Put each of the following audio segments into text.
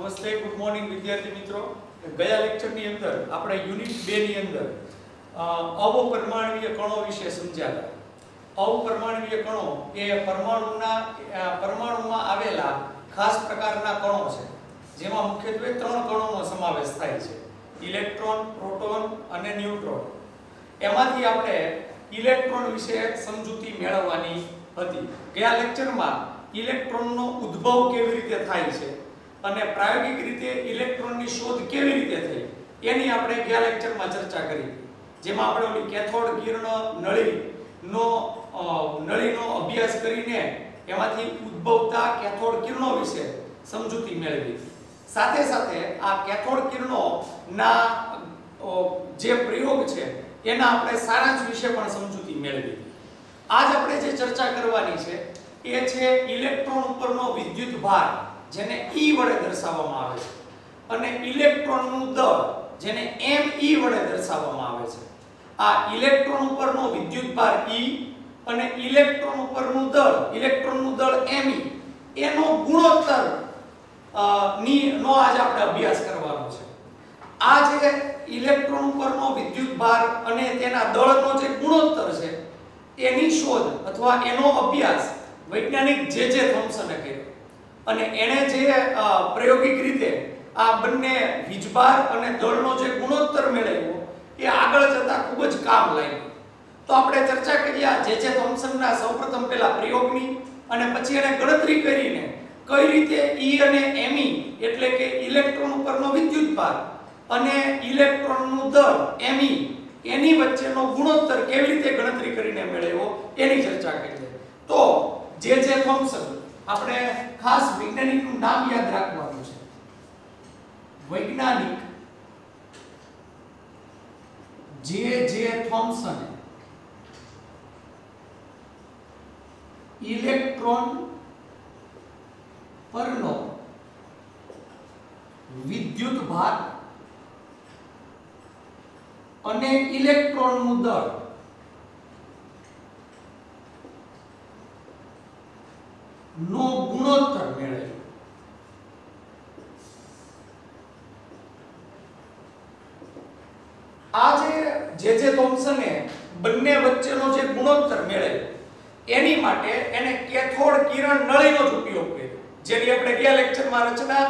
નમસ્તે, good morning વિદ્યાર્થી મિત્રો. ગયા લેક્ચરની અંદર આપણે યુનિટ 2 ની અંદર અવપરમાણવીય કણો વિશે સમજ્યા હતા. અવપરમાણવીય કણો એ પરમાણુમાં આવેલા ખાસ પ્રકારના કણો છે, જેમાં મુખ્યત્વે 3 કણોનો સમાવેશ થાય છે: ઇલેક્ટ્રોન, પ્રોટોન અને ન્યુટ્રોન. એમાંથી આપણે ઇલેક્ટ્રોન વિશે સમજૂતી મેળવવાની હતી. ગયા લેક્ચરમાં ઇલેક્ટ્રોનનો ઉદ્ભવ કેવી રીતે થાય છે અને પ્રાયોગિક રીતે ઇલેક્ટ્રોનની શોધ કેવી રીતે થઈ એની આપણે ગયા લેક્ચરમાં ચર્ચા કરી, જેમાં આપણે ઓલી કેથોડ કિરણ નળીનો અભ્યાસ કરીને એમાંથી ઉદ્ભવતા કેથોડ કિરણો વિશે સમજૂતી મેળવી. સાથે સાથે આ કેથોડ કિરણોના જે પ્રયોગ છે એના આપણે સારાંશ વિશે પણ સમજૂતી મેળવી. આજ આપણે જે ચર્ચા કરવાની છે એ છે ઇલેક્ટ્રોન ઉપરનો વિદ્યુત ભાર, જેને E વડે દર્શાવવામાં આવે છે, અને ઇલેક્ટ્રોનનું દળ, જેને me વડે દર્શાવવામાં આવે છે. આ ઇલેક્ટ્રોન ઉપરનો વિદ્યુત ભાર E અને ઇલેક્ટ્રોન ઉપરનું દળ, ઇલેક્ટ્રોનનું દળ me, એનો ગુણોત્તર નો આજ આપણે અભ્યાસ કરવાનો છે. આ જે ઇલેક્ટ્રોન ઉપરનો વિદ્યુત ભાર અને તેના દળનો જે ગુણોત્તર છે એની શોધ અથવા એનો અભ્યાસ વૈજ્ઞાનિક જે થોમ્સને કર્યો, અને એણે જે પ્રાયોગિક રીતે આ બંને વીજભાર અને દળનો જે ગુણોત્તર મેળવ્યો એ આગળ જતા ખૂબ જ કામ લાગ્યું. તો આપણે ચર્ચા કરી આ જે થોમ્સનના સૌપ્રથમ પહેલા પ્રયોગની, અને પછી એને ગણતરી કરીને કઈ રીતે E અને me એટલે કે ઇલેક્ટ્રોન ઉપરનો વિદ્યુતભાર અને ઇલેક્ટ્રોનનું દળ me એની વચ્ચેનો ગુણોત્તર કેવી રીતે ગણતરી કરીને મેળવ્યો એની ચર્ચા કરી. તો જે થોમ્સન, આપણે ખાસ વૈજ્ઞાનિકનું નામ યાદ રાખવાનું છે. વૈજ્ઞાનિક જે થોમ્સન ઇલેક્ટ્રોન પરનો વિદ્યુત ભાર અને ઇલેક્ટ્રોનનું દળ નો ગુણોત્તર મેળવ્યો. આ જે થોમ્સને બંને વચ્ચેનો જે ગુણોત્તર મેળવ્યો એની માટે એને કેથોડ કિરણ નળીનો જ ઉપયોગ કર્યો, જેની આપણે ગયા લેક્ચરમાં રચના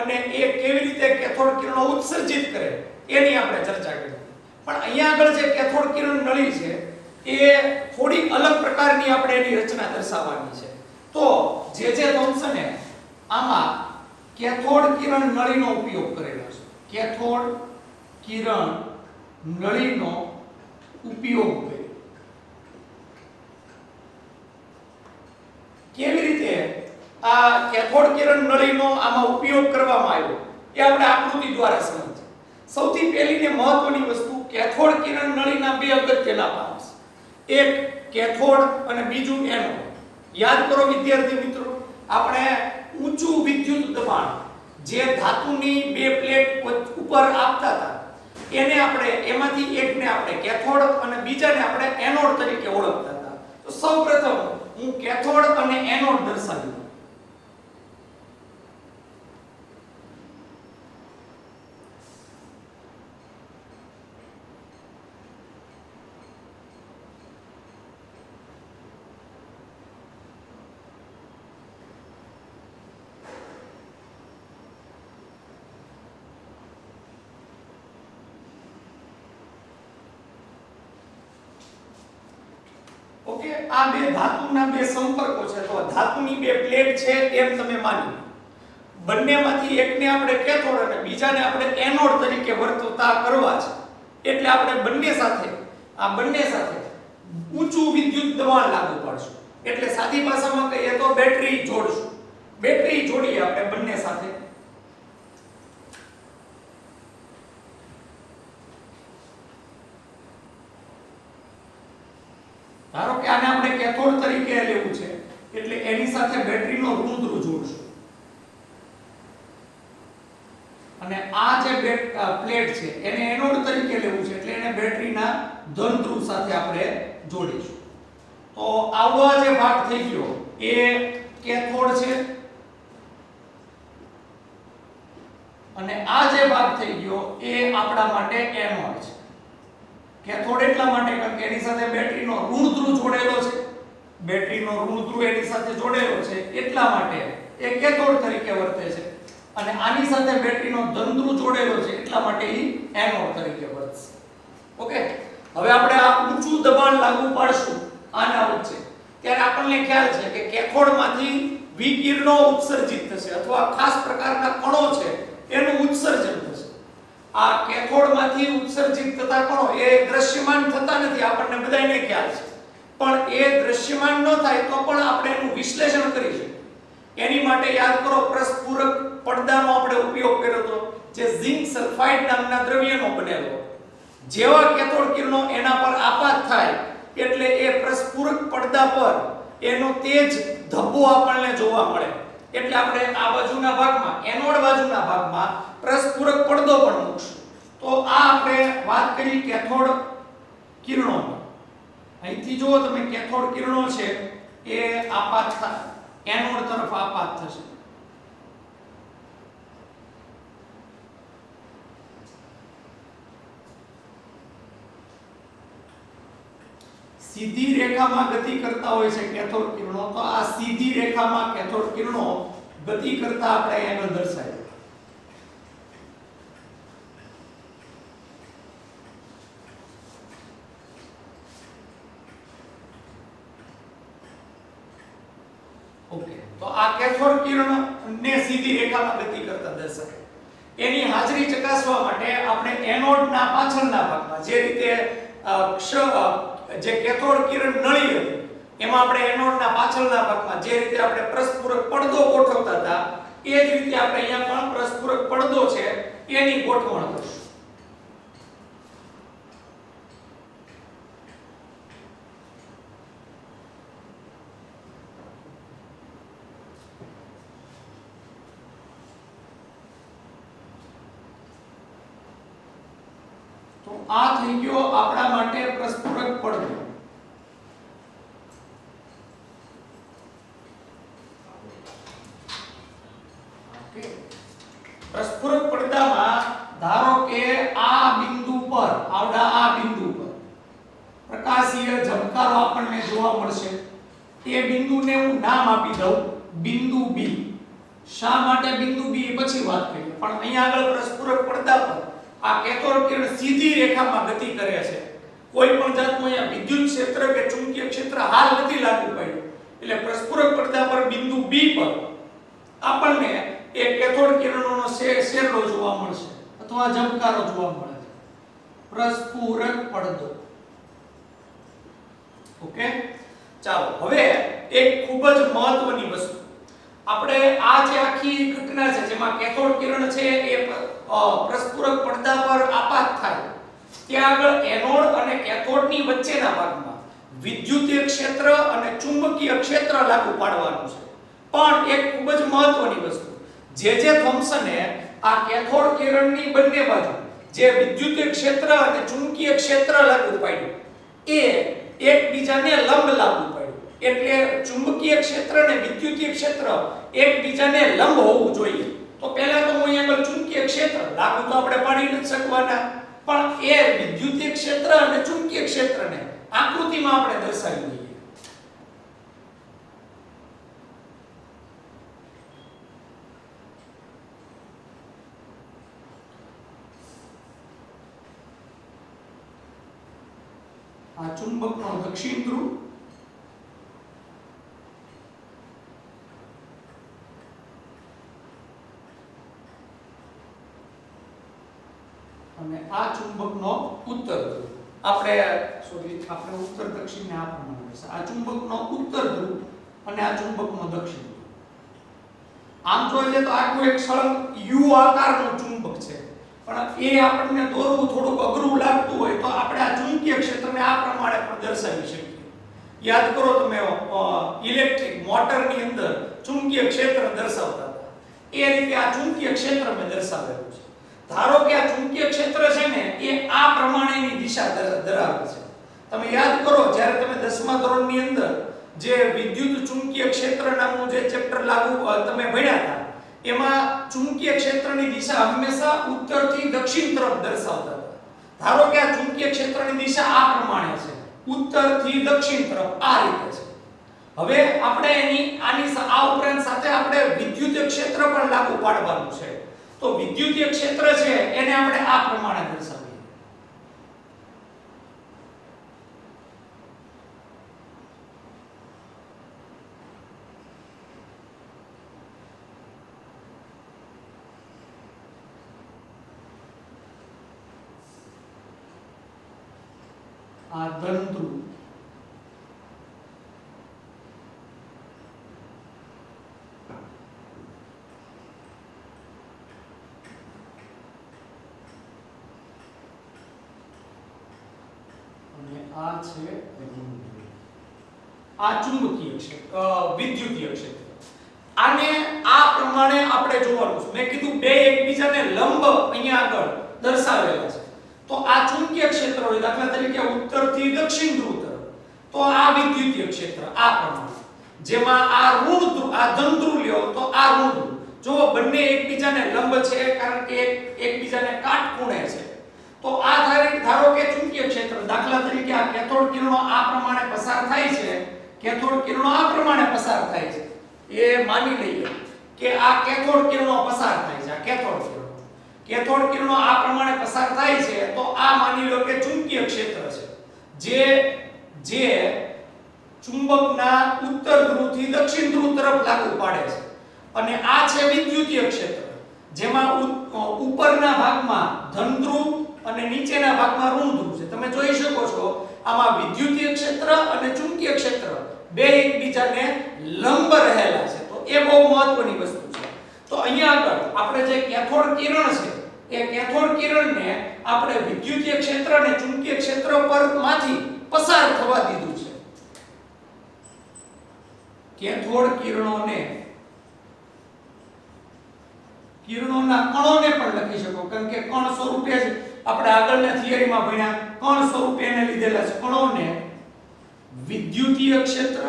અને એ કેવી રીતે કેથોડ કિરણો ઉત્સર્જિત કરે એની આપણે ચર્ચા કરી. પણ અહીંયા આગળ જે કેથોડ કિરણ નળી છે એ થોડી અલગ પ્રકારની આપણે એની રચના દર્શાવવાની છે. તો જે થોમ્સને આમાં કેથોડ કિરણ નળીનો ઉપયોગ કરેલો છે. કેથોડ કિરણ નળીનો ઉપયોગ કર્યો. કેવી રીતે આ કેથોડ કિરણ નળીનો આમાં ઉપયોગ કરવામાં આવ્યો એ આપણે આકૃતિ દ્વારા સમજીએ. સૌથી પહેલી ને મહત્વની વસ્તુ, કેથોડ કિરણ નળીના બે અગત્યના ભાગ છે. એક કેથોડ અને બીજું એનોડ. યાદ કરો વિદ્યાર્થી મિત્રો, આપણે ઊંચું વિદ્યુત દબાણ જે ધાતુની બે પ્લેટ ઉપર આપતા હતા એને આપણે એમાંથી એકને આપણે કેથોડ અને બીજાને આપણે એનોડ તરીકે ઓળખતા હતા. તો સૌપ્રથમ હું કેથોડ અને એનોડ દર્શાવ્યું. ઓકે, આ બે ધાતુના બે સંપર્કો છે. તો ધાતુની બે પ્લેટ છે એમ તમે માની. બંનેમાંથી એકને આપણે કેથોડ અને બીજાને આપણે એનોડ તરીકે વર્તતા કરવા છે. એટલે આપણે બંને સાથે ઊંચું વિદ્યુત દબાણ લાગુ પાડશું. એટલે સાદી ભાષામાં કહીએ તો બેટરી જોડશું. બેટરી જોડીએ આપણે બંને સાથે. ધારો કે આને આપણે કેથોડ તરીકે લેવું છે એટલે એની સાથે બેટરીનો ઋણ ધ્રુવ જોડશું, અને આ જે પ્લેટ છે એને એનોડ તરીકે લેવું છે એટલે એને બેટરીના ધન ધ્રુવ સાથે આપણે જોડીશું. તો આવડો જે ભાગ થઈ ગયો એ કેથોડ છે અને આ જે ભાગ થઈ ગયો એ આપણા માટે એનોડ છે. કેથોડ એટલા માટે કારણ કે એની સાથે બેટરીનો ઋણ ધ્રુવ જોડેલો છે. બેટરીનો ઋણ ધ્રુવ એની સાથે જોડેલો છે એટલા માટે એ કેથોડ તરીકે વર્તે છે. અને આની સાથે બેટરીનો ધન ધ્રુવ જોડેલો છે એટલા માટે એ એનોડ તરીકે વર્તશે. ઓકે, હવે આપણે આ ઊંચું દબાણ લાગુ પાડશું આના વચ્ચે ત્યારે આપણને ખ્યાલ છે કે કેથોડમાંથી વિકિરણો ઉત્સર્જિત થશે અથવા ખાસ પ્રકારના કણો છે એનું ઉત્સર્જન થશે. આ કેથોડમાંથી ઉત્સર્જિત થતા કણો એ દ્રશ્યમાન થતા નથી, આપણને બધાને ખ્યાલ છે. પણ એ દ્રશ્યમાન ન થાય તો પણ આપણે એનું વિશ્લેષણ કરી શકીએ. એની માટે યાદ કરો પ્રસ્ફુરક પડદાનો આપણે ઉપયોગ કર્યો હતો જે ઝિંક સલ્ફાઇડ નામના દ્રવ્યનો બનેલો. જેવા કેથોડ કિરણો એના પર આપાત થાય એટલે એ પ્રસ્ફુરક પડદા પર એનો તેજ ધબ્બો આપણને જોવા મળે. એટલે આપણે આ બાજુના ભાગમાં એનોડ બાજુના ભાગમાં પ્રસ્ફુરક પડદો પણ મૂકશું. તો આ આપણે વાત કરી કેથોડ કિરણોની. અહીંથી જુઓ તમે કેથોડ કિરણો છે એ આપાત થાય એનોડ તરફ આપાત થશે. સીધી રેખામાં ગતિ કરતા હોય છે કેથોડ કિરણો. તો આ સીધી રેખામાં કેથોડ કિરણો ગતિ કરતા આપણે એંગલ દર્શાવ્યો. ઓકે, તો આ કેથોડ કિરણને સીધી રેખામાં ગતિ કરતા દર્શાવે. એની હાજરી ચકાસવા માટે આપણે એનોડના પાછળના ભાગમાં જે રીતે જે કેથોડ કિરણ નળી હતી એમાં આપણે એનોડના પાછળના ભાગમાં જે રીતે આપણે પ્રસ્ફુરક પડદો ગોઠવતા હતા એ જ રીતે આપણે અહીંયા પણ પ્રસ્ફુરક પડદો છે એની ગોઠવણ કરશું. તો આ થઈ ગયો આપણા માટે પ્રસ્ફુરક પડદો. ઓકે, પ્રસ્ફુરક પડદામાં ધારો કે આ બિંદુ પર આ બિંદુ પર પ્રકાશીય ઝબકારો આપણને જોવા મળશે. એ બિંદુને હું નામ આપી દઉં બિંદુ બી. શા માટે બિંદુ બી પછી વાત કરીએ, પણ અહીંયા આગળ પ્રસ્ફુરક પડદા પર આ કેથોડ કિરણ સીધી રેખામાં ગતિ કરે છે. કોઈ પણ જાતનું અહીંયા વિદ્યુત ક્ષેત્ર કે ચુંબકીય ક્ષેત્ર હાલ નથી લાગુ પડ્યું. એટલે પ્રસ્ફુરક પડદા પર બિંદુ બી પર આપણને એ કેથોડ કિરણોનો શેરડો જોવા મળશે અથવા ઝબકારો જોવા મળે છે. પ્રસ્ફુરક પડદો. ઓકે, ચાલો હવે એક ખૂબ જ મહત્વની વસ્તુ આપણે આ જે આખી ઘટના છે જેમાં કેથોડ કિરણ છે એ પ્રસ્ફુરક પડદા પર આપાત થાય ત્યાં આગળ એનોડ અને કેથોડની વચ્ચેના ભાગમાં વિદ્યુતીય ક્ષેત્ર અને ચુંબકીય ક્ષેત્ર લાગુ પાડવાનું છે. પણ એક ખૂબ જ મહત્વની વસ્તુ જે થોમ્સને આ કેથોડ કિરણની બંને બાજુ જે વિદ્યુતીય ક્ષેત્ર અને ચુંબકીય ક્ષેત્ર લાગુ પાડ્યું એ એકબીજાને લંબ લાગુ પાડ્યું. એટલે ચુંબકીય ક્ષેત્ર અને વિદ્યુતીય ક્ષેત્ર એકબીજાને લંબ હોવું જોઈએ. તો પહેલા તો હું અહીંયા આગળ ચુંબકીય ક્ષેત્ર લાગુ તો આપણે પાડી નથી શકવાના, પણ એ વિદ્યુતીય ક્ષેત્ર અને ચુંબકીય ક્ષેત્રને આકૃતિમાં આપણે દર્શાવી દઈએ. આ ચુંબકનો દક્ષિણ ધ્રુવ અને આ ચુંબકનો ઉત્તર ધ્રુવ. આપણે ઉત્તર દક્ષિણને આ પ્રમાણે છે. આ ચુંબકનો ઉત્તર ધ્રુવ અને આ ચુંબકનો દક્ષિણ ધ્રુવ. આમ જોઈએ તો આખું એક સળંગ યુ આકારનું ચુંબક છે, પણ એ આપણને દોરવું થોડુંક અઘરું લાગતું હોય તો આપણે આ ચુંબકીય ક્ષેત્રને આ પ્રમાણે પણ દર્શાવી શકીએ. યાદ કરો તમે ઇલેક્ટ્રિક મોટરની અંદર ચુંબકીય ક્ષેત્ર દર્શાવતા હતા એ રીતે આ ચુંબકીય ક્ષેત્ર મેં દર્શાવેલું છે. ધારો કે આ ચુંબકીય ક્ષેત્ર છે ને એ આ પ્રમાણેની દિશા ધરાવે છે. તમે યાદ કરો જ્યારે તમે 10મા ધોરણની અંદર જે વિદ્યુત ચુંબકીય ક્ષેત્ર નામનું જે ચેપ્ટર લાગુ તમે ભણ્યા હતા એમાં ચુંબકીય ક્ષેત્રની દિશા હંમેશા ઉત્તરથી દક્ષિણ તરફ દર્શાવતા હતા. ધારો કે આ ચુંબકીય ક્ષેત્રની દિશા આ પ્રમાણે છે, ઉત્તરથી દક્ષિણ તરફ આ રીતે છે. હવે આપણે આ ઉપરાંત સાથે આપણે વિદ્યુતીય ક્ષેત્ર પણ લાગુ પાડવાનું છે. તો વિદ્યુતીય ક્ષેત્ર છે એને આપણે આ પ્રમાણે દર્શાવીએ. આ ધનધ્રુવ અને આ છે આ ચુંબકીય ક્ષેત્ર, વિદ્યુતીય ક્ષેત્ર. આને આ પ્રમાણે આપણે જોવાનું છે. મેં કીધું બે એકબીજાને લંબ અહીંયા આગળ દર્શાવેલા છે. તો આ ચુંબકીય ક્ષેત્ર હોય, દાખલા તરીકે ઉત્તરથી દક્ષિણ ધ્રુવ તરફ, તો આ વિદ્યુતીય ક્ષેત્ર આ પ્રમાણે. જેમાં આ ઋણ ધ્રુવ, આ ધન ધ્રુવ લ્યો તો આ ઋણ ધ્રુવ. જો બંને એકબીજાને લંબ છે કારણ કે એકબીજાને કાટખૂણે છે. તો આ ધારો કે ચુંબકીય ક્ષેત્ર, દાખલા તરીકે આ કેથોડ કિરણો આ પ્રમાણે પસાર થાય છે, કેથોડ કિરણો આ પ્રમાણે પસાર થાય છે. એ માની લઈએ કે આ કેથોડ કિરણો પસાર થાય છે, આ કેથોડ કિરણો આ પ્રમાણે પસાર થાય છે. તો આ માની લો કે ચુંબકીય ક્ષેત્ર છે જે ચુંબકના ઉત્તર ધ્રુવથી દક્ષિણ ધ્રુવ તરફ લાગુ પાડે છે. અને આ છે વિદ્યુતીય ક્ષેત્ર, જેમાં ઉપરના ભાગમાં ધન ધ્રુવ અને નીચેના ભાગમાં ઋણ ધ્રુવ છે. તમે જોઈ શકો છો આમાં વિદ્યુતીય ક્ષેત્ર અને ચુંબકીય ક્ષેત્ર બે એકબીજાને લંબ રહેલા છે. તો એ બહુ મહત્વની વસ્તુ છે. તો અહીંયા આગળ આપણે જે કેથોડ કિરણ છે એ કેથોડ કિરણને આપણે વિદ્યુતીય ક્ષેત્ર અને ચુંબકીય ક્ષેત્ર પરમાંથી પસાર થવા દીધું છે. કેથોડ કિરણોના કણોને પણ લખી શકો, કારણ કે કણ સ્વરૂપે જ આપણે આગળના થિયરીમાં ભણ્યા, કણ સ્વરૂપે એને લીધેલા છે. કણોને વિદ્યુતીય ક્ષેત્ર,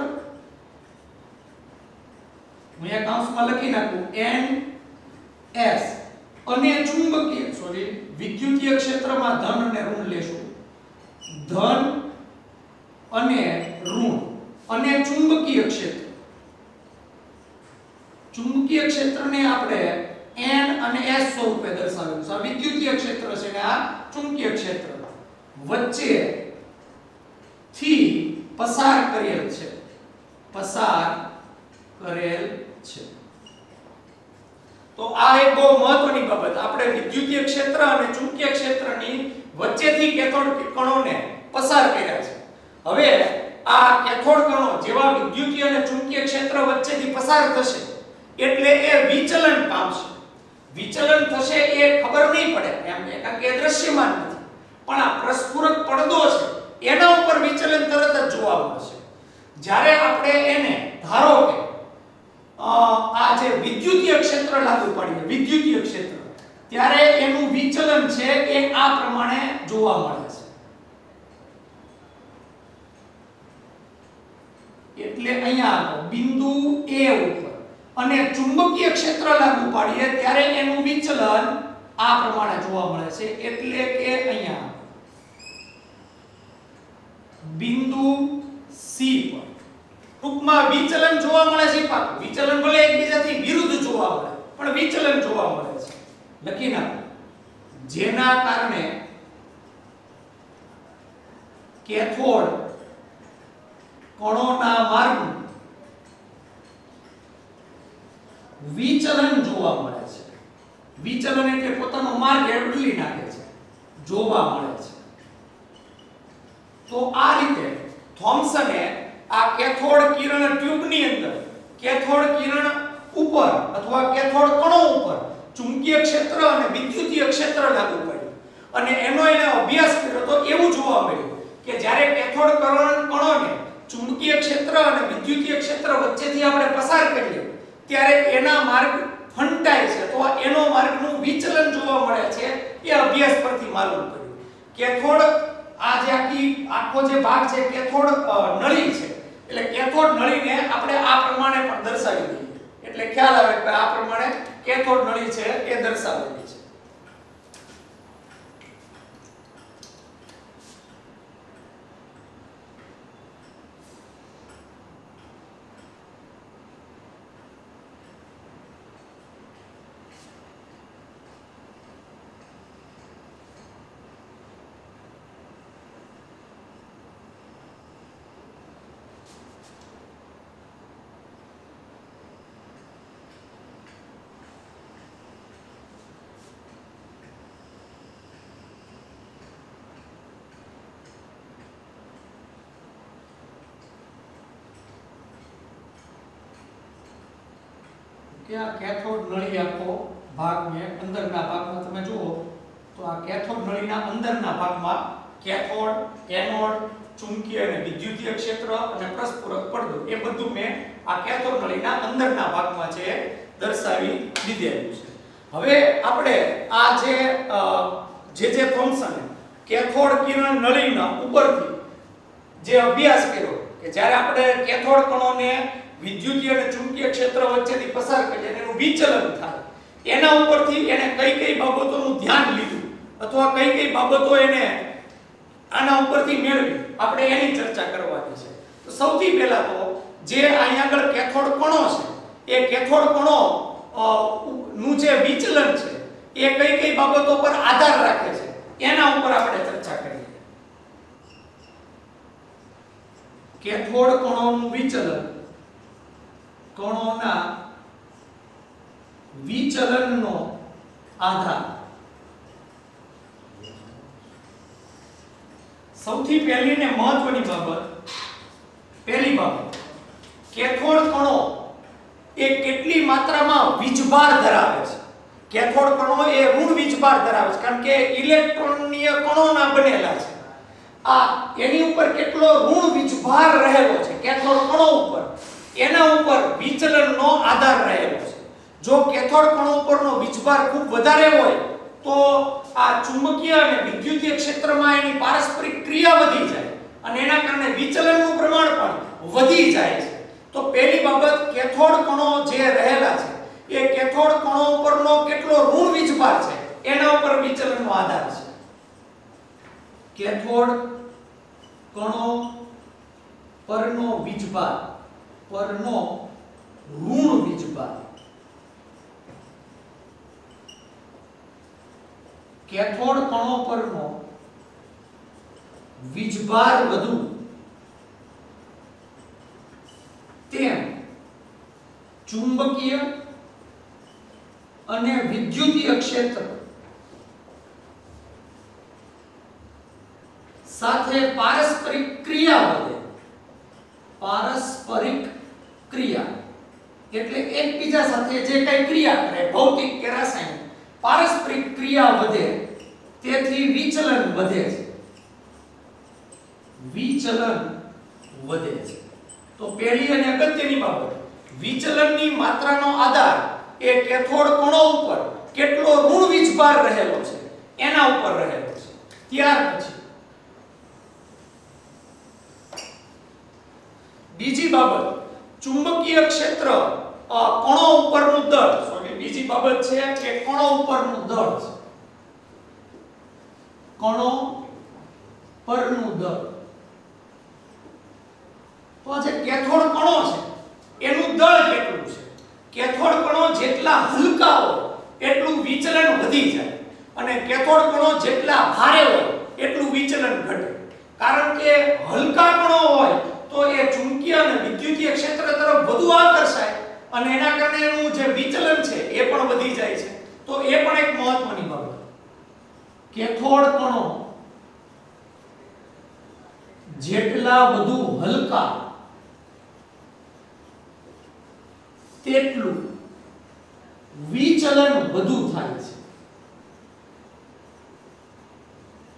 હું એક કૌંસમાં લખી નાખું NS, અને વિદ્યુતીય ક્ષેત્રમાં ધન અને ઋણ લેશું, ધન અને ઋણ. અને ચુંબકીય ક્ષેત્રને આપણે N અને S સ્વરૂપે દર્શાવેલું છે. આ વિદ્યુતીય ક્ષેત્ર છે અને આ ચુંબકીય ક્ષેત્ર વચ્ચે થી પસાર કરેલ છે. તો આ એક બહુ મહત્વની બાબત. આપણે વિદ્યુતીય ક્ષેત્ર અને ચુંબકીય ક્ષેત્રની વચ્ચેથી કેથોડ કણોને પસાર કર્યા છે. હવે આ કેથોડ કણો જેવા વિદ્યુતીય અને ચુંબકીય ક્ષેત્ર વચ્ચેથી પસાર થશે એટલે એ વિચલન પામશે. વિચલન થશે એ ખબર નહીં પડે એમ, કારણ કે દ્રશ્યમાન નથી, પણ આ પ્રસ્ફુરક પડદો છે એના ઉપર વિચલન તરત જ જોવા મળશે. જ્યારે આપણે એને ધારો કે આ જે વિદ્યુતીય ક્ષેત્ર લાગુ પાડીએ, વિદ્યુતીય ક્ષેત્ર, ત્યારે એનું વિચલન છે એ આ પ્રમાણે જોવા મળે છે. એટલે અહીંયા બિંદુ A ઉપર અને ચુંબકીય ક્ષેત્ર લાગુ પાડીએ ત્યારે એનું વિચલન આ પ્રમાણે જોવા મળે છે. એટલે કે અહીંયા બિંદુ C પર ટૂંકમાં વિચલન જોવા મળે છે. પાકું વિચલન ભલે એકબીજાથી વિરુદ્ધ જોવા મળે, પણ વિચલન જોવા મળે છે. લખી નાખો, જેના કારણે કેથોડ કણોના માર્ગનું વિચલન જોવા મળે છે. વિચલન એટલે પોતાનો માર્ગ બદલી નાખે છે, જોવા મળે છે. તો આ રીતે થોમ્સને આ કેથોડ કિરણ ટ્યુબની અંદર કેથોડ કિરણ ઉપર અથવા કેથોડ કણો ઉપર ચુંબકીય ક્ષેત્ર અને વિદ્યુતીય ક્ષેત્ર લાગુ પડ્યું અને એનો એને અભ્યાસ કર્યો તો એવું જોવા મળ્યું કે જ્યારે કેથોડ કણોને ચુંબકીય ક્ષેત્ર અને વિદ્યુતીય ક્ષેત્ર વચ્ચેથી આપણે પસાર કરીએ ત્યારે એના માર્ગ ફંટાય છે. તો એનો માર્ગનું વિચલન જોવા મળે છે. એ અભ્યાસ પરથી માલુમ કર્યું. કેથોડ આ જે આખો જે ભાગ છે કેથોડ નળી છે. એટલે કેથોડ નળીને આપણે આ પ્રમાણે પણ દર્શાવી દઈએ. એટલે ખ્યાલ આવે કે આ પ્રમાણે કેથોડ નળી છે એ દર્શાવેલી છે. કે આ કેથોડ નળી આખો ભાગ મેં અંદરના ભાગમાં તમે જુઓ તો આ કેથોડ નળીના અંદરના ભાગમાં કેથોડ, એનોડ, ચુંબકીય અને વિદ્યુતીય ક્ષેત્ર અને પરસ્પૂરક પડદો એ બધું મેં આ કેથોડ નળીના અંદરના ભાગમાં છે દર્શાવી દીધેલું છે. હવે આપણે આ જે ફંક્શન કેથોડ કિરણ નળીના ઉપરથી જે અભ્યાસ કર્યો કે જ્યારે આપણે કેથોડ કણોને વિદ્યુતીય અને ચુંબકીય ક્ષેત્ર વચ્ચેથી પસાર કરીએ અને એનું વિચલન થાય એના ઉપરથી એને કઈ બાબતોનું ધ્યાન લીધું અથવા કઈ બાબતો એને આના ઉપરથી મેળવી આપણે એની ચર્ચા કરવાની છે. તો સૌથી પહેલા તો જે અહીંયા આગળ કેથોડ કણો છે એ કેથોડ કણો નું જે વિચલન છે એ કઈ બાબતો પર આધાર રાખે છે એના ઉપર આપણે ચર્ચા કરીએ. કેથોડ કણોનું વિચલન, કણોના વિચલનનો આધાર. સૌથી પહેલી ને મહત્વની બાબત, પહેલી બાબત, કેથોડ કણો એ કેટલી માત્રામાં વીજભાર ધરાવે છે. કેથોડ કણો એ ઋણ વીજભાર ધરાવે છે કારણ કે ઇલેક્ટ્રોનીય કણોના બનેલા છે. આ એની ઉપર કેટલો ઋણ વીજભાર રહેલો છે કેથોડ કણો ઉપર, એના ઉપર વિચલનનો આધાર રહેલો છે. જો કેથોડ કણો ઉપરનો વીજભાર ખૂબ વધારે હોય તો આ ચુંબકીય અને વિદ્યુતીય ક્ષેત્રમાં એની પારસ્પરિક ક્રિયા વધી જાય અને એના કારણે વિચલનનું પ્રમાણ પણ વધી જાય છે. તો પહેલી બાબત, કેથોડ કણો જે રહેલા છે એ કેથોડ કણો ઉપરનો કેટલો ઋણ વીજભાર છે એના ઉપર વિચલનનો આધાર છે. કેથોડ કણો પરનો વીજભાર, પરનો ઋણ વીજભાર, કેથોડ કણો પરનો વીજભાર વધુ તેમ ચુંબકીય અને વિદ્યુતીય ક્ષેત્ર સાથે પારસ્પરિક ક્રિયા વધે. પારસ્પરિક ક્રિયા એટલે એકબીજા સાથે જે કઈ ક્રિયા કરે, ભૌતિક કે રાસાયણિક, પારસ્પરિક ક્રિયા વધે તેથી વિચલન વધે છે. વિચલન વધે છે. તો પહેલી અને અગત્યની બાબત, વિચલનની માત્રાનો આધાર એ કેથોડ કણો ઉપર કેટલો ઋણ વીજભાર રહેલો છે એના ઉપર રહેલો છે. ત્યાર પછી બીજી બાબત, ચુંબકીય ક્ષેત્ર કણો ઉપરનું દળ. બીજી બાબત છે કે કણો ઉપરનું દળ છે. કણો પરનું દળ. તો જે કેથોડ કણો છે એનું દળ કેટલું છે? કેથોડ કણો જેટલા હલકા હોય એટલું વિચલન વધી જાય અને કેથોડ કણો જેટલા ભારે હોય એટલું વિચલન ઘટે. કારણ કે હલકા કણો હોય તો એ ચુંબકીય અને વિદ્યુતીય ક્ષેત્ર તરફ વધુ આકર્ષાય અને એના કારણે એનું જે વિચલન છે એ પણ વધી જાય છે. તો એ પણ એક મહત્વની બાબત. કેથોડ કણો જેટલા વધુ હલકા તેટલું વિચલન વધુ થાય છે.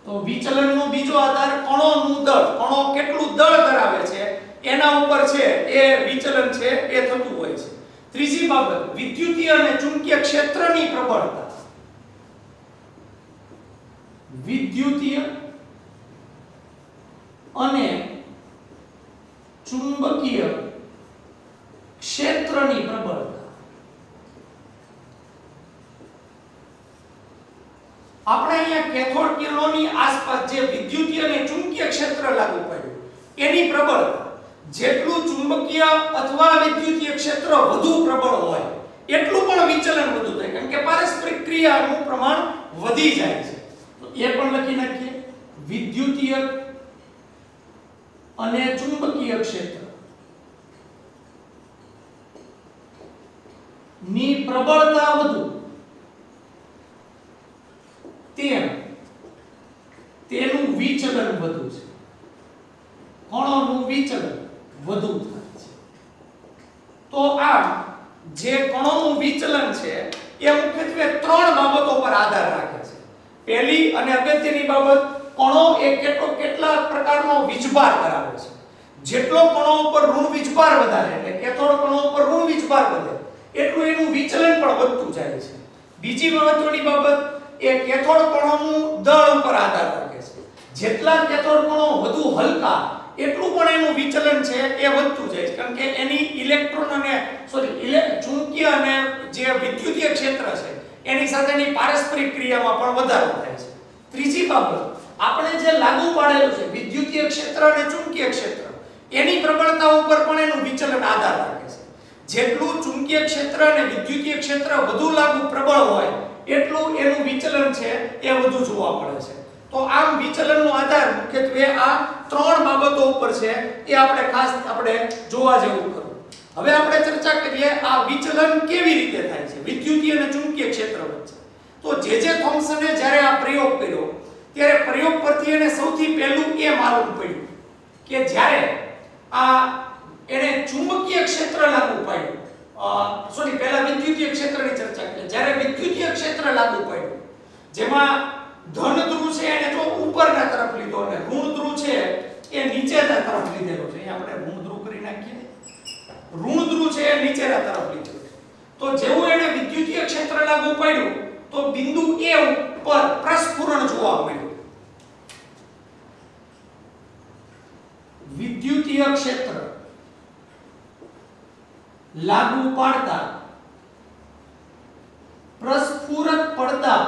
તો વિચલનનો બીજો આધાર કણોનું દળ. કણો કેટલું દળ ધરાવે છે એના ઉપર છે એ વિચલન છે એ થતું હોય છે. ત્રીજી બાબત, વિદ્યુતીય અને ચુંબકીય ક્ષેત્રની પ્રબળતા. વિદ્યુતીય અને ચુંબકીય ક્ષેત્રની પ્રબળતા. આપણે અહીંયા કેથોડ કિરણોની આસપાસ જે વિદ્યુતીય અને ચુંબકીય ક્ષેત્ર લાગુ પડ્યું એની પ્રબળતા જેટલું ચુંબકીય અથવા વિદ્યુતીય ક્ષેત્ર વધુ પ્રબળ હોય એટલું પણ વિચલન વધુ થાય, કારણ કે પારસ્પરિક ક્રિયાનું પ્રમાણ વધી જાય છે. તો એ પણ લખી નાખીએ, વિદ્યુતીય અને ચુંબકીય ક્ષેત્ર ની પ્રબળતા વધુ તેનું વિચલન વધુ છે, કણોનું વિચલન વધુ થાય છે. તો આ જે કણોનું વિચલન છે એ મુખ્યત્વે ત્રણ બાબતો પર આધાર રાખે છે. પહેલી અને અગત્યની બાબત, કણો એ કેટલા પ્રકારનો વીજભાર ધરાવે છે. જેટલો કણો ઉપર ઋણ વીજભાર વધારે એટલે કેથોડ કણો ઉપર ઋણ વીજભાર વધે એટલું એનું વિચલન પણ વધતું જાય છે. બીજી મહત્વની બાબત એ કેથોડ કણોનું દળ ઉપર આધાર રાખે છે. જેટલા કેથોડ કણો વધુ હલકા એટલું પણ એનું વિચલન છે એ વધતું જાય છે, કારણ કે એની ઇલેક્ટ્રોન અને ચુંબકીય અને જે વિદ્યુતીય ક્ષેત્ર છે એની સાથેની પારસ્પરિક ક્રિયામાં પણ વધારો થાય છે. ત્રીજી બાબત, આપણે જે લાગુ પાડેલું છે વિદ્યુતીય ક્ષેત્ર અને ચુંબકીય ક્ષેત્ર એની પ્રબળતા ઉપર પણ એનું વિચલન આધાર રાખે છે. જેટલું ચુંબકીય ક્ષેત્ર અને વિદ્યુતીય ક્ષેત્ર વધુ લાગુ પ્રબળ હોય એટલું એનું વિચલન છે એ વધુ જોવા મળે છે. તો આમ વિચલનનો આધાર મુખ્યત્વે આ ત્રણ બાબતો ઉપર છે એ આપણે ખાસ જોવા જેવું ખરું. હવે આપણે ચર્ચા કરીએ આ વિચલન કેવી રીતે થાય છે વિદ્યુતીય અને ચુંબકીય ક્ષેત્ર વચ્ચે. તો જે થોમ્સને જ્યારે આ પ્રયોગ કર્યો ત્યારે પ્રયોગ પરથી એને સૌથી પહેલું એ માલુમ પડ્યું કે જ્યારે એને ચુંબકીય ક્ષેત્ર લાગુ પાડ્યું, પહેલા વિદ્યુતીય ક્ષેત્રની ચર્ચા કરી. જ્યારે વિદ્યુતીય ક્ષેત્ર લાગુ પાડ્યું જેમાં ધન ધ્રુવ છે એને જો ઉપરના તરફ લીધો અને ઋણ ધ્રુવ છે એ નીચેના તરફ લીધેલો છે. અહીંયા આપણે ઋણ ધ્રુવ કરી નાખીએ. ઋણ ધ્રુવ છે એ નીચેના તરફ લીધેલો છે. તો જેવું એને વિદ્યુતીય ક્ષેત્ર લાગુ પાડ્યું તો બિંદુ A ઉપર પ્રસ્ફુરણ જોવા મળ્યું. વિદ્યુતીય ક્ષેત્ર લાગુ પાડતા પ્રસ્ફુરક પડદા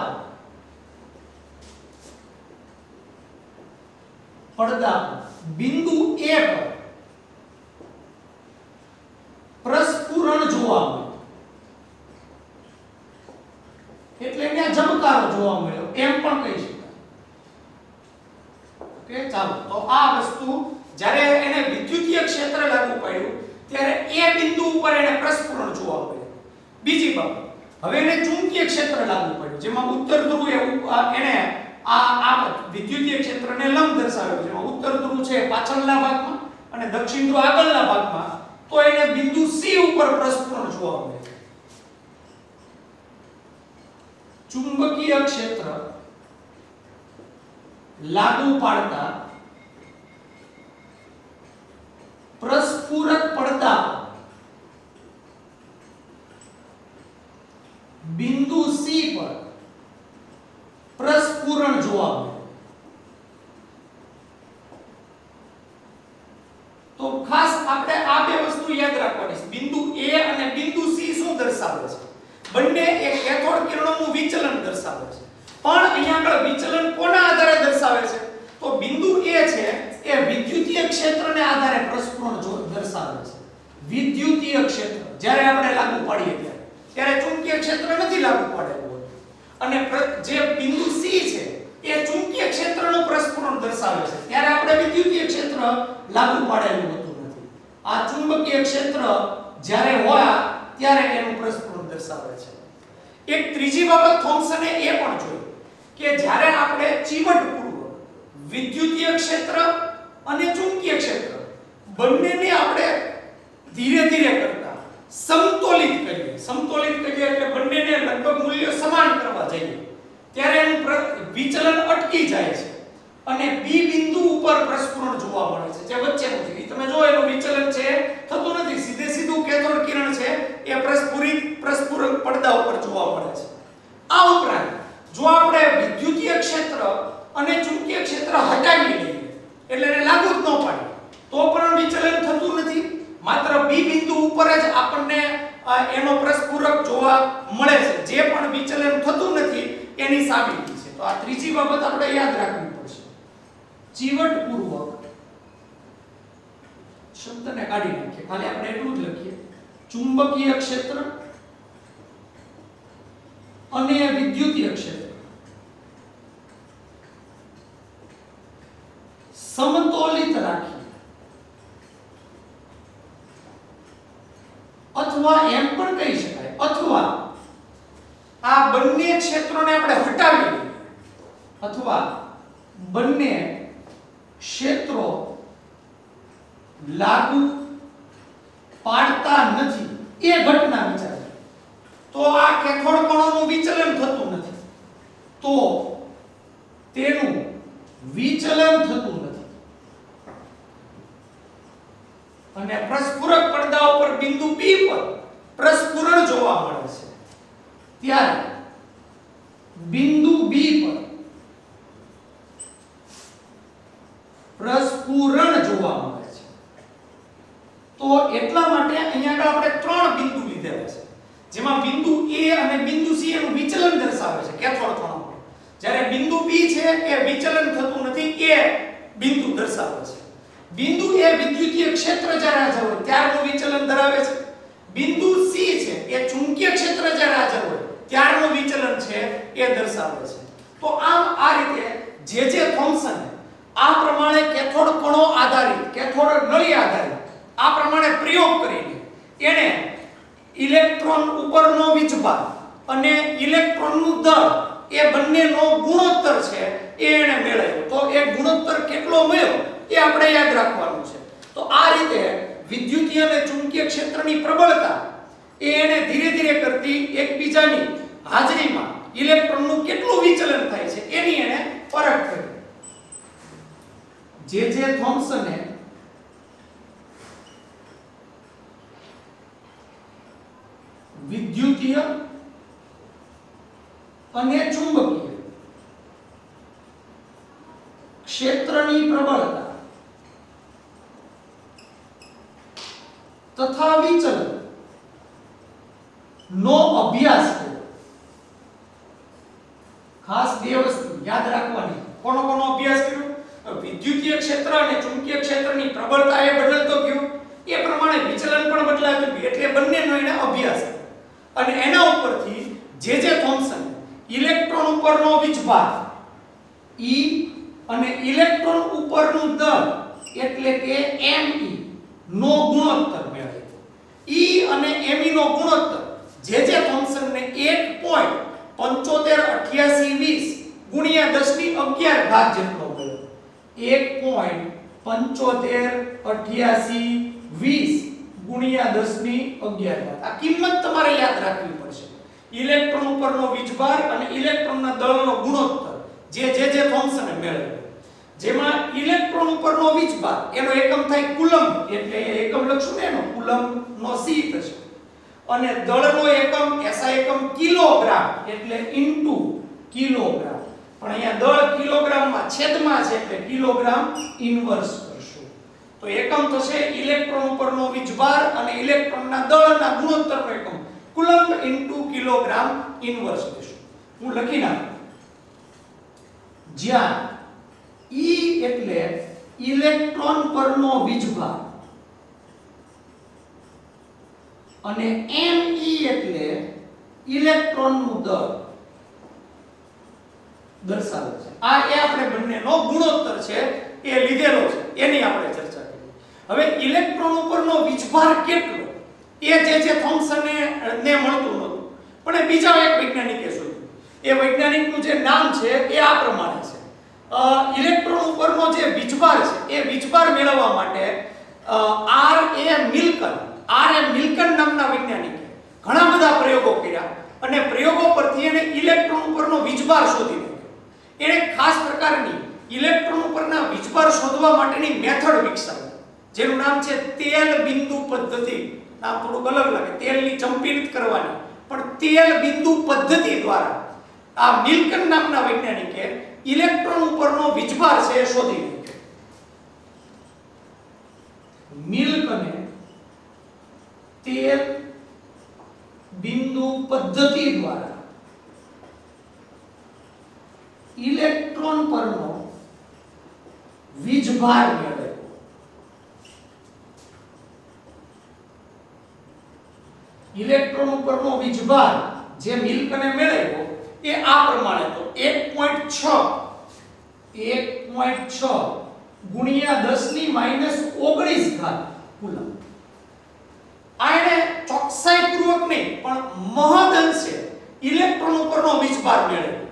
બિંદુ A પર પ્રસ્ફુરણ જોવા મળ્યું, એટલે ત્યાં ઝબકારો જોવા મળ્યો એમ પણ કહી શકાય. ઓકે, ચાલો. તો આ વસ્તુ જ્યારે એને વિદ્યુતીય ક્ષેત્ર લાગુ પાડ્યું ત્યારે એ બિંદુ ઉપર એને પ્રસ્ફુરણ જોવા મળ્યું. બીજી બાબત, હવે એને ચુંબકીય ક્ષેત્ર લાગુ પડ્યું જેમાં ઉત્તર ધ્રુવ એને આ વિદ્યુતીય ક્ષેત્રને લંબ દર્શાવ્યું છે. ઉત્તર ધ્રુવ છે પાછળના ભાગમાં અને દક્ષિણ ધ્રુવ આગળના ભાગમાં. તો એને બિંદુ C ઉપર પ્રસ્ફુરણ જોવા મળે. ચુંબકીય ક્ષેત્ર લાગુ પાડતા પ્રસ્ફુરક પડદા બિંદુ C પર પ્રસ્ફુરણ જોવા મળે. તો ખાસ આપણે આ બે વસ્તુ યાદ રાખવાની છે. બિંદુ A અને બિંદુ C શું દર્શાવે છે? બંને એક કેથોડ કિરણોનું વિચલન દર્શાવે છે. પણ અહીંયા આગળ વિચલન કોના આધારે દર્શાવે છે? તો બિંદુ A છે એ વિદ્યુતીય ક્ષેત્રને આધારે પ્રસ્ફુરણ દર્શાવે છે. વિદ્યુતીય ક્ષેત્ર જ્યારે આપણે લાગુ પાડીએ ત્યારે ચુંબકીય ક્ષેત્ર નથી લાગુ પાડેલું. અને જે બિંદુ C છે એ ચુંબકીય ક્ષેત્રનું પ્રસ્ફુરણ દર્શાવે છે. ત્યારે આપણે વિદ્યુતીય ક્ષેત્ર લાગુ પાડેલું હોતું નથી. આ ચુંબકીય ક્ષેત્ર જ્યારે હોય ત્યારે એનું પ્રસ્ફુરણ દર્શાવે છે. એક ત્રીજી બાબત થોમ્સને એ પણ જોઈ કે જ્યારે આપણે ચીવટપૂર્વક વિદ્યુતીય ક્ષેત્ર અને ચુંબકીય ક્ષેત્ર બંનેને આપણે ધીરે ધીરે કરતા સમતોલિત કરીએ એટલે બંનેને લગભગ મૂલ્ય સમાન કરવા જઈએ ત્યારે એનું વિચલન અટકી જાય છે અને બી બિંદુ ઉપર પ્રસ્ફુરણ જોવા મળે છે. જે વચ્ચેનું છે તમે જો એનું વિચલન છે થતું નથી. સીધું કેથોડ કિરણ છે એ પ્રસ્ફુરક પડદા ઉપર જોવા મળે છે. આ ઉપરાંત જો આપણે વિદ્યુતીય ક્ષેત્ર અને ચુંબકીય ક્ષેત્ર હટાવી દઈએ એટલે એને લાગુ જ ન પાડીએ તો પણ વિચલન થતું નથી. માત્ર બી બિંદુ ઉપર જ આપણને એનો પ્રસ્ફુરક જોવા મળે છે. જે પણ વિચલન થતું નથી એની સાબિતી છે. તો આ ત્રીજી બાબત આપણે યાદ રાખવી પડશે. ચીવટપૂર્વક શબ્દને કાઢી નાખીએ, ખાલી આપણે એટલું જ લખીએ, ચુંબકીય ક્ષેત્ર અને વિદ્યુતીય ક્ષેત્ર સમતોલિત રાખી, અથવા એમ પણ કહી શકાય, અથવા આ બંને ક્ષેત્રોને આપણે હટાવી દઈએ, અથવા બંને ક્ષેત્રો લાગુ પાડતા નથી એ ઘટના વિચાર, તો આ કેથોડ કણોનું વિચલન થતું નથી, તો તેનું વિચલન થતું નથી અને પ્રસ્ફુરક પડદા ઉપર બિંદુ P પર પ્રસ્ફુરણ જોવા મળે છે, ત્યારે બિંદુ B પર પ્રસ્ફુરણ જોવા મળે છે. તો એટલા માટે અહીંયા આગળ આપણે ત્રણ બિંદુ લીધેલા છે, જેમાં બિંદુ A અને બિંદુ C એનું વિચલન દર્શાવે છે કેથોડ કણો, જ્યારે બિંદુ B છે એ વિચલન થતું નથી એ બિંદુ દર્શાવે છે. બિંદુ A વિદ્યુતીય ક્ષેત્ર જ્યારે હાજર હોય ત્યારનું વિચલન ધરાવે છે, બિંદુ C છે એ ચુંબકીય ક્ષેત્ર જ્યારે હાજર હોય ત્યારનું વિચલન છે એ દર્શાવે છે. તો આમ આ રીતે જે થોમ્સન આ પ્રમાણે કેથોડ કણો આધારિત, કેથોડ નળી આધારિત આ પ્રમાણે પ્રયોગ કરીને એને ઇલેક્ટ્રોન ઉપરનો વીજભાર અને ઇલેક્ટ્રોનનું દળ એ બંનેનો ગુણોત્તર છે એ એને મેળવ્યો. તો એ ગુણોત્તર કેટલો મળ્યો એ આપણે યાદ રાખવાનું છે. તો આ રીતે વિદ્યુતીય અને ચુંબકીય ક્ષેત્રની પ્રબળતા એને ધીરે ધીરે કરતી એકબીજાની હાજરીમાં ઇલેક્ટ્રોનનું કેટલું વિચલન થાય છે એની એને પરખ કરી. જે થોમ્સને વિદ્યુતીય અને ચુંબકીય ક્ષેત્રની પ્રબળતા તથા વિચલન નો અભ્યાસ કર્યો. ખાસ બે વસ્તુ યાદ રાખવાની. કોનો અભ્યાસ કર્યો? વિદ્યુતીય ક્ષેત્ર અને ચુંબકીય ક્ષેત્રની પ્રબળતા એ બદલતો ગયો, એ પ્રમાણે વિચલન પણ બદલાતું ગયું, એટલે બંનેનો એને અભ્યાસ કર્યો. અને એના ઉપરથી જે થોમ્સન ઇલેક્ટ્રોન ઉપરનો વીજભાર E અને ઇલેક્ટ્રોન ઉપરનું દળ એટલે કે Me નો ગુણોત્તર મેળવ્યો. E અને Me નો ગુણોત્તર જે થોમ્સનને 1.758820 ગુણ્યા 10 ની 11 ઘાત જેટલો મળ્યો. 1.758820 ગુણ્યા 10 ની 11 ઘાત. આ કિંમત તમારે યાદ રાખવી પડશે. ઇલેક્ટ્રોન ઉપરનો વીજભાર અને ઇલેક્ટ્રોનના દળનો ગુણોત્તર જે થોમ્સને મેળવ્યો, જેમાં ઇલેક્ટ્રોન ઉપરનો વીજભાર એનો એકમ થાય કુલમ્બ, એટલે એકમ લખશું ને એનો કુલમ્બ નો C થશે, અને દળનો એકમ SI એકમ કિલોગ્રામ એટલે ઇન્ટુ કિલોગ્રામ, પણ અહીંયા દળ કિલોગ્રામમાં છેદમાં છે એટલે કિલોગ્રામ ઇન્વર્સ કરશું. તો એકમ થશે ઇલેક્ટ્રોન ઉપરનો વીજભાર અને ઇલેક્ટ્રોનના દળના ગુણોત્તરનો એકમ કુલમ્બ ઇન્ટુ કિલોગ્રામ ઇન્વર્સ લેશું. હું લખી નાખું. જ્યાં E એટલે ઇલેક્ટ્રોન પરનો વીજભાર અને Me એટલે ઇલેક્ટ્રોનનું દળ દર્શાવે છે. આ એ આપણે બંનેનો ગુણોત્તર છે એ લીધેલો છે, એની આપણે ચર્ચા કરી. હવે ઇલેક્ટ્રોન ઉપરનો વીજભાર કેટલો એ જે થોમ્સનને મળતું નહોતું, પણ એ બીજા એક વૈજ્ઞાનિકે શોધ્યું. એ વૈજ્ઞાનિકનું જે નામ છે એ આ પ્રમાણે છે. ઇલેક્ટ્રોન ઉપરનો જે વીજભાર છે એ વીજભાર મેળવવા માટે R.A. મિલ્કન નામના વૈજ્ઞાનિકે ઘણા બધા પ્રયોગો કર્યા અને પ્રયોગો પરથી એને ઇલેક્ટ્રોન ઉપરનો વીજભાર શોધી નાખ્યો. એણે ખાસ પ્રકારની ઇલેક્ટ્રોન ઉપરના વીજભાર શોધવા માટેની મેથડ વિકસાવી, જેનું નામ છે તેલ બિંદુ પદ્ધતિ. નામ થોડુંક અલગ લાગે, તેલની ચંપીત કરવાની, પણ તેલ બિંદુ પદ્ધતિ દ્વારા આ મિલ્કન નામના વૈજ્ઞાનિકે ઇલેક્ટ્રોન ઉપરનો વીજભાર છે એ શોધી નાખ્યો. મિલ્કને તેલ બિંદુ પદ્ધતિ દ્વારા ઇલેક્ટ્રોન પરનો વીજભાર મેળવ્યો. ઇલેક્ટ્રોન ઉપરનો વીજભાર જે મિલ્કને મેળવ્યો એ આ પ્રમાણે તો 1.6 ગુણ્યા 10 ની -19 ઘાત કુલમ. આને ચોકસાઈ પૂર્વક નહીં પણ મહદઅંશે ઇલેક્ટ્રોન ઉપરનો વીજભાર મેળવ્યો.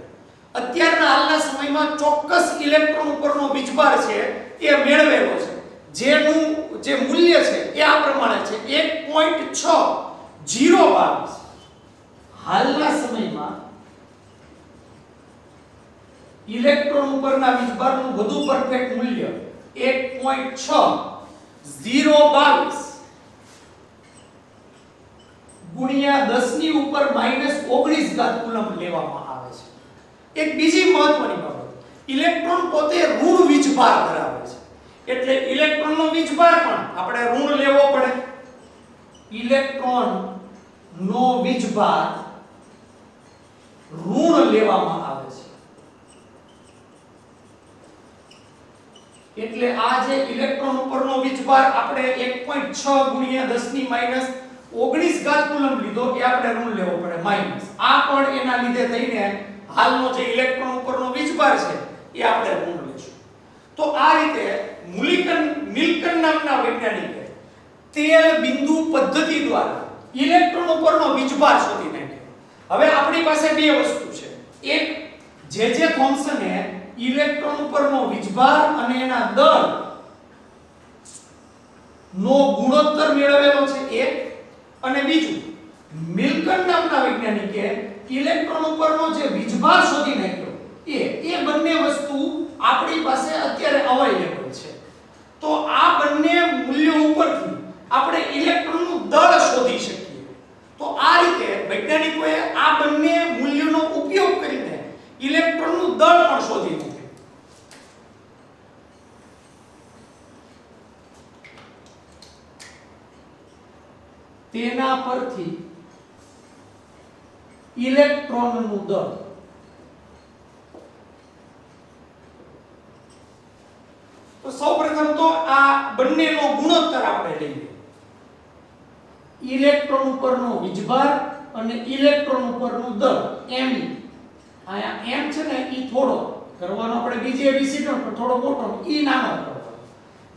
અત્યારના હાલના સમયમાં ચોક્કસ ઇલેક્ટ્રોન ઉપરનો વીજભાર છે એ મેળવેલો છે, જેનું જે મૂલ્ય છે એ આ પ્રમાણે છે 1.602. હાલના સમયમાં ઇલેક્ટ્રોન ઉપરના વીજભારનું વધુ પરફેક્ટ મૂલ્ય 1.602 ગુણ્યા 10 ની ઉપર -19 ઘાત કુલમ લેવામાં આવે છે. એક બીજી મહત્વની બાબત, ઇલેક્ટ્રોન પોતે ઋણ વીજભાર ધરાવે છે, એટલે ઇલેક્ટ્રોનનો વીજભાર પણ આપણે ઋણ લેવો પડે. ઇલેક્ટ્રોનનો વીજભાર ઋણ લેવામાં આવે છે, એટલે આ જે ઇલેક્ટ્રોન ઉપરનો વીજભાર આપણે 1.6 ગુણ્યા 10 ની -19 ઘાત કુલમ લીધો એ આપણે ઋણ લેવો પડે માઈનસ. આ પણ એના લીધે થઈને હાલનો જે ઇલેક્ટ્રોન ઉપરનો વીજભાર છે એ આપણે ઋણ લેશું. તો આ રીતે મિલ્કન નામના વૈજ્ઞાનિકે તેલ બિંદુ પદ્ધતિ દ્વારા ઇલેક્ટ્રોન ઉપરનો વીજભાર શોધી નાખ્યો. હવે આપણી પાસે બે વસ્તુ છે, એક જે થોમ્સને ઇલેક્ટ્રોન ઉપરનો વીજભાર અને એના દળ નો ગુણોત્તર મેળવેલો છે એક, અને બીજું મિલ્કન નામના વૈજ્ઞાનિકે ઇલેક્ટ્રોન ઉપરનો જે વીજભાર શોધી નાખ્યો એ બંને વસ્તુ આપણી પાસે અત્યારે અવેલેબલ છે. તો આ બંને મૂલ્યો ઉપરથી આપણે ઇલેક્ટ્રોનનું દળ શોધી શકીએ. તો આ રીતે વૈજ્ઞાનિકોએ આ બંને મૂલ્યોનો ઉપયોગ કરીને ઇલેક્ટ્રોનનું દળ પણ શોધી નાખ્યું. તેના પરથી ઇલેક્ટ્રોનનું દળ તો સૌપ્રથમ તો આ બંનેનો ગુણોત્તર આપણે લઈએ. ઇલેક્ટ્રોન ઉપરનો વીજભાર અને ઇલેક્ટ્રોન ઉપરનું દળ m. આયા m છે ને ઈ થોડો કરવાનો આપણે બીજી એબીસીડી પણ થોડો મોટો ઈ નાનો કરવાનો.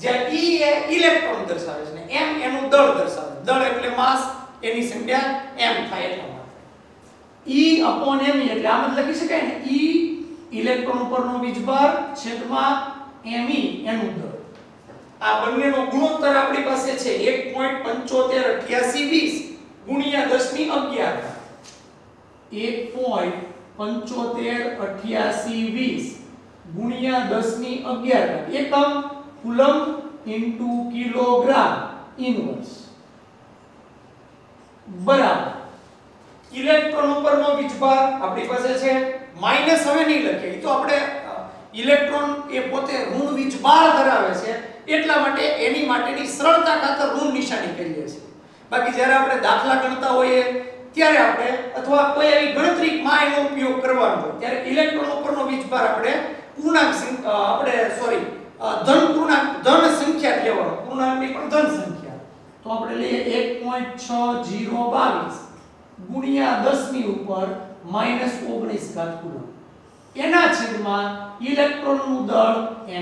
જ્યાં ઈ એ ઇલેક્ટ્રોન દર્શાવે છે ને m એનું દળ દર્શાવે. દળ એટલે માસ, એની સંખ્યા m થાય એટલા માટે E upon m એટલે આમ જ લખી શકાય ને E ઇલેક્ટ્રોન ઉપરનો વીજભાર છેદમાં me એનું દળ. આ બંનેનો ગુણોત્તર આપણી પાસે છે 1.758820 ગુણ્યા 10 ની 11. 1.758820 ગુણ્યા 10 ની 11 એકમ કુલમ ઇન્ટુ કિલોગ્રામ ઇન્વર્સ બરાબર. ઇલેક્ટ્રોન ઉપરનો વીજભાર આપણી પાસે છે માઈનસ, હવે નહીં લખીએ તો આપણે ઇલેક્ટ્રોન એ પોતે ઋણ વીજભાર ધરાવે છે એટલા માટે એની માટેની સરળતા ખાતર ઋણ નિશાની કરીએ છીએ. બાકી જ્યારે આપણે દાખલા ગણતા હોઈએ ત્યારે આપણે અથવા કોઈ એવી ગણતરીમાં એનો ઉપયોગ કરવાનો હોય ત્યારે ઇલેક્ટ્રોન ઉપરનો વીજભાર આપણે ધન સંખ્યા લેવાનો, પૂર્ણાંકની પણ ધન સંખ્યા. તો આપણે લઈએ 1.6022 ગુણ્યા 10 ની ઉપર -19 ઘાત કુલમ એના છેદમાં ઇલેક્ટ્રોનનું દળ me.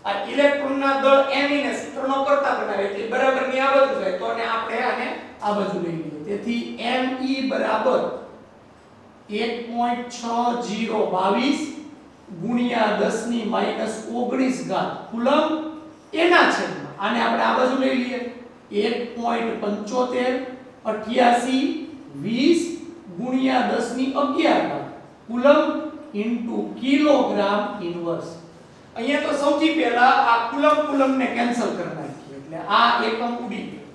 આ ઇલેક્ટ્રોનના દળ me ને સૂત્રનો કરતા બનાવે એટલે બરાબરની આ બાજુ જાય તો આપણે આને આ બાજુ લઈ લઈએ. તેથી me બરાબર 1.6022 ગુણ્યા 10 ની -19 ઘાત કુલમ એના છેદમાં આને આપણે આ બાજુ લઈ લઈએ 1.758820 ગુણ્યા 10 ની 11 ઘાત કુલમ ઇન્ટુ કિલોગ્રામ ઇન્વર્સ. અહીંયા તો સૌથી પહેલા આ કુલમને કેન્સલ કરી નાખીએ એટલે આ એકમ ઉડી ગયો.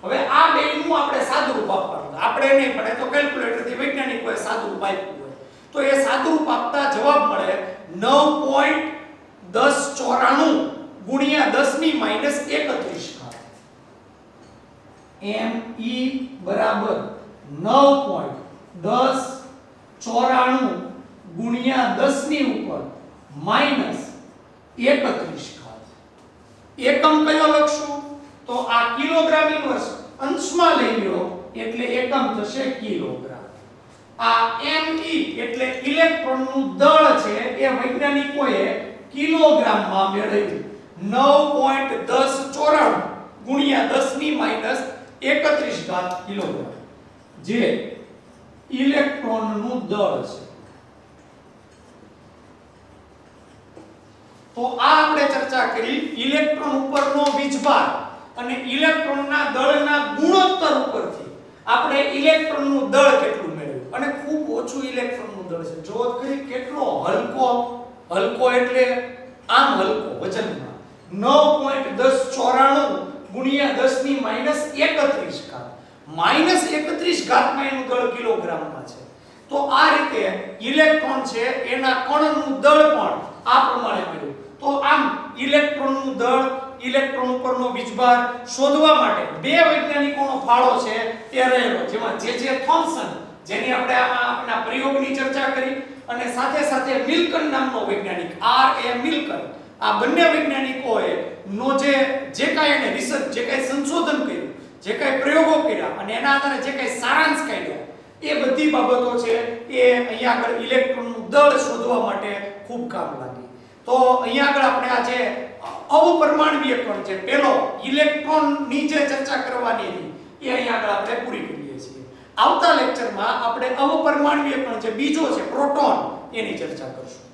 હવે આ બેનું આપણે સાદુરૂપ આપવાનું, આપણે નહીં પડે તો કેલ્ક્યુલેટરથી વૈજ્ઞાનિકોએ સાદુરૂપ આપ્યું હોય તો એ સાદુરૂપ આપતા જવાબ મળે 9.1094 ગુણ્યા 10 ની -31 ઘાત. me બરાબર 9.1094 ગુણ્યા 10 ની ઉપર માઈનસ 31 ઘાત. એકમ કયો લખશું તો આ કિલોગ્રામ ઇન્વર્સ અંશમાં લઈ લ્યો એટલે એકમ થશે કિલોગ્રામ. આ me એટલે ઇલેક્ટ્રોનનું દળ છે એ વૈજ્ઞાનિકોએ કિલોગ્રામમાં મેળવ્યું. 9.1094 ગુણ્યા 10 ની માઈનસ 31 ઘાત કિલોગ્રામ જે ઇલેક્ટ્રોનનું દળ છે. તો આ આપણે ચર્ચા કરી ઇલેક્ટ્રોન ઉપરનો વીજભાર અને ઇલેક્ટ્રોનના દળના ગુણોત્તર ઉપરથી આપણે ઇલેક્ટ્રોનનું દળ કેટલું મેળવ્યું અને ખૂબ ઓછું ઇલેક્ટ્રોનનું દળ છે. જો કરી કેટલો હલકો એટલે આમ હલકો વજનમાં 9.1094 ગુણ્યા 10 ની માઈનસ 31 ઘાત. માઈનસ 31 ઘાતમાં એનું દળ કિલોગ્રામમાં છે. તો આ રીતે ઇલેક્ટ્રોન છે એના કણનું દળ પણ આ પ્રમાણે મળ્યું. તો આમ ઇલેક્ટ્રોનનું દળ ઇલેક્ટ્રોન ઉપરનો વીજભાર શોધવા માટે બે વૈજ્ઞાનિકોનો ફાળો છે એ રહેલો, જેમાં જે થોમ્સન જેની આપણે આપણા પ્રયોગની ચર્ચા કરી અને સાથે સાથે મિલ્કન નામનો વૈજ્ઞાનિક R.A. મિલ્કન. આ બંને વૈજ્ઞાનિકોએ નો જે કાંઈ એને રિસર્ચ જે કાંઈ સંશોધન કર્યું જે કાંઈ પ્રયોગો કર્યા અને એના આધારે જે કાંઈ સારાંશ કાઢ્યા એ બધી બાબતો છે એ અહીંયા આગળ ઇલેક્ટ્રોનનું દળ શોધવા માટે ખૂબ કામ લાગી. તો અહીંયા આગળ આપણે આ જે અવપરમાણવીય કણ છે પેલો ઇલેક્ટ્રોનની જે ચર્ચા કરવાની હતી એ અહીંયા આગળ આપણે પૂરી કરીએ છીએ. આવતા લેક્ચરમાં આપણે અવપરમાણવીય કણ જે બીજો છે પ્રોટોન એની ચર્ચા કરશું.